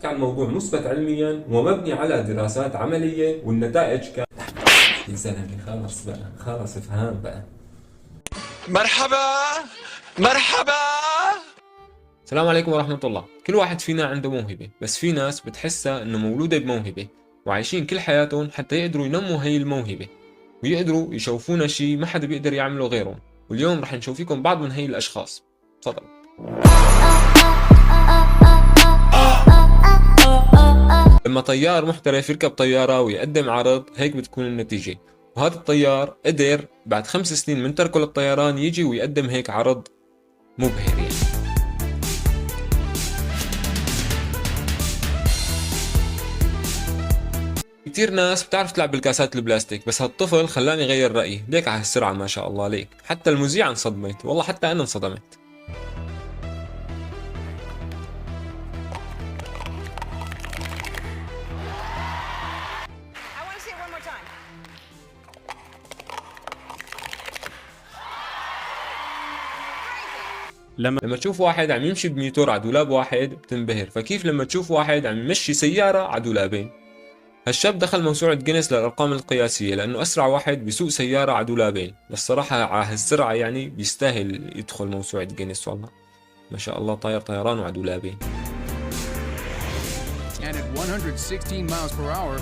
كان موضوع مثبت علميا ومبني على دراسات عملية والنتائج كانت يا زلمة خلص بقى، خلص افهم بقى. مرحبا مرحبا. السلام عليكم ورحمة الله. كل واحد فينا عنده موهبة، بس في ناس بتحسها انه مولودة بموهبة وعايشين كل حياتهم حتى يقدروا ينموا هي الموهبة ويقدروا يشوفونا شيء ما حدا بيقدر يعمله غيرهم. واليوم رح نشوف فيكم بعض من هي الاشخاص. تفضل. لما طيار محترف يركب طيارة ويقدم عرض هيك بتكون النتيجة، وهذا الطيار قدر بعد 5 سنين من تركه للطيران يجي ويقدم هيك عرض مبهر يعني. كتير ناس بتعرف تلعب بالكاسات البلاستيك، بس هالطفل خلاني غير رأيي. ليك على هالسرعة ما شاء الله ليك، حتى المذيعة انصدمت، والله حتى أنا انصدمت. لما تشوف واحد عم يمشي بميتور على دولاب واحد بتنبهر، فكيف لما تشوف واحد عم يمشي سيارة على دولابين؟ هالشاب دخل موسوعة جينيس للأرقام القياسية لأنه أسرع واحد بيسوق سيارة على دولابين. الصراحة على هالسرعة يعني بيستاهل يدخل موسوعة جينيس، والله ما شاء الله طاير طيران وعلى دولابين. And at 116 miles per hour,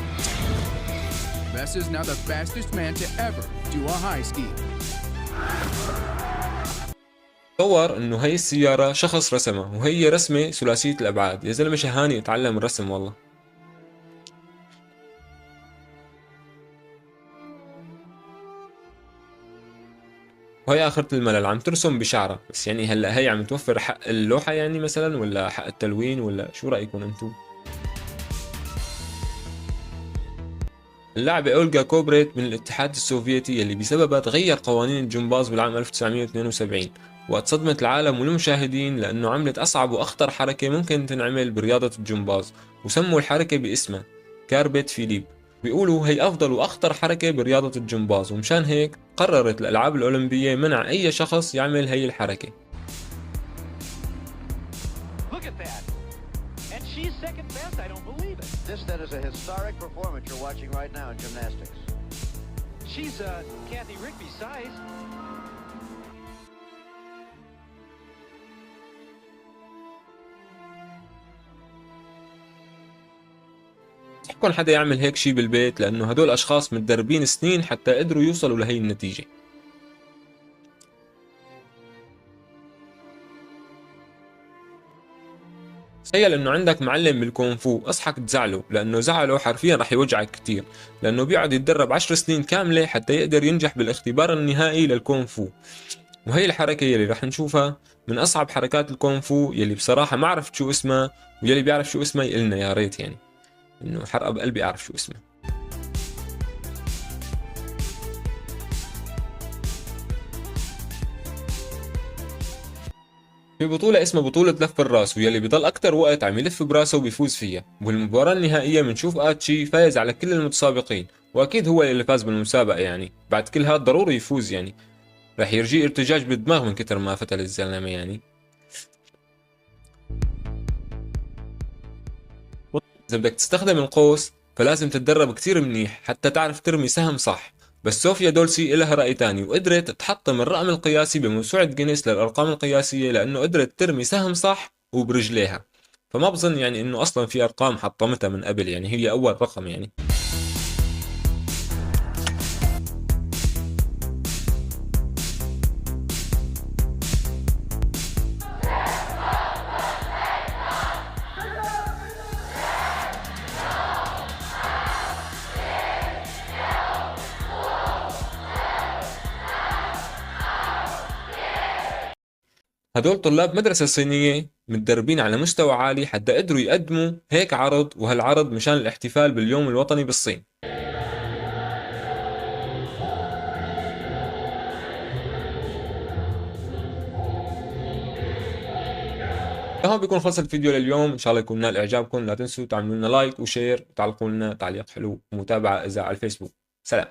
Bess is now the fastest man to ever do a high ski. تصور انه هي السيارة شخص رسمها، وهي رسمة ثلاثية الابعاد. يا زلمة شهاني اتعلم الرسم والله. وهي اخرة الملل عم ترسم بشعرها، بس يعني هلا هي عم توفر حق اللوحة يعني مثلا، ولا حق التلوين، ولا شو رأيكم انتم؟ اللاعبة أولغا كوبريت من الاتحاد السوفيتي اللي بسببها تغير قوانين الجمباز بالعام 1972، وقت صدمت العالم والمشاهدين لأنه عملت أصعب وأخطر حركة ممكن تنعمل برياضة الجمباز، وسموا الحركة باسمها كاربيت فيليب. بيقولوا هي أفضل وأخطر حركة برياضة الجمباز، ومشان هيك قررت الألعاب الأولمبية منع أي شخص يعمل هي الحركة. She's second best. I don't believe it. This then is a historic performance you're watching right now in gymnastics. She's Kathy Rigby's size. يحكن حدا يعمل هيك شي بالبيت، لأنه هدول أشخاص متدربين سنين حتى قدروا يوصلوا لهي النتيجة. تخيل انه عندك معلم بالكونفو، اصحك تزعله لانه زعله حرفيا رح يوجعك كتير، لانه بيقعد يتدرب 10 سنين كاملة حتى يقدر ينجح بالاختبار النهائي للكونفو. وهي الحركة يلي رح نشوفها من اصعب حركات الكونفو، يلي بصراحة ما عرفت شو اسمها، ويلي بيعرف شو اسمها يقلنا يا ريت، يعني انه حرقة بقلبي اعرف شو اسمها. في بطولة اسمها بطولة لف الراس، ويلي بيضل أكتر وقت عم يلف براسه وبيفوز فيها. وبالمباراة النهائية بنشوف آتشي فايز على كل المتسابقين، وأكيد هو اللي فاز بالمسابقة، يعني بعد كل هاد ضروري يفوز، يعني رح يرجيه ارتجاج بالدماغ من كتر ما فتل الزلمة يعني. إذا بدك تستخدم القوس فلازم تتدرب كتير منيح حتى تعرف ترمي سهم صح. بس صوفيا دولسي إلها رأي تاني، وقدرت تحطم الرقم القياسي بموسوعة جينيس للأرقام القياسية لأنه قدرت ترمي سهم صح وبرجليها. فما بظن يعني إنه أصلا في أرقام حطمتها من قبل، يعني هي أول رقم يعني. هدول طلاب مدرسة صينية متدربين على مستوى عالي حتى قدروا يقدموا هيك عرض، وهالعرض مشان الاحتفال باليوم الوطني بالصين. هون بيكون خلص الفيديو لليوم، ان شاء الله يكون نال اعجابكم. لا تنسوا تعملوا لنا لايك وشير وتعلقوا لنا تعليق حلو ومتابعة اذا على الفيسبوك. سلام.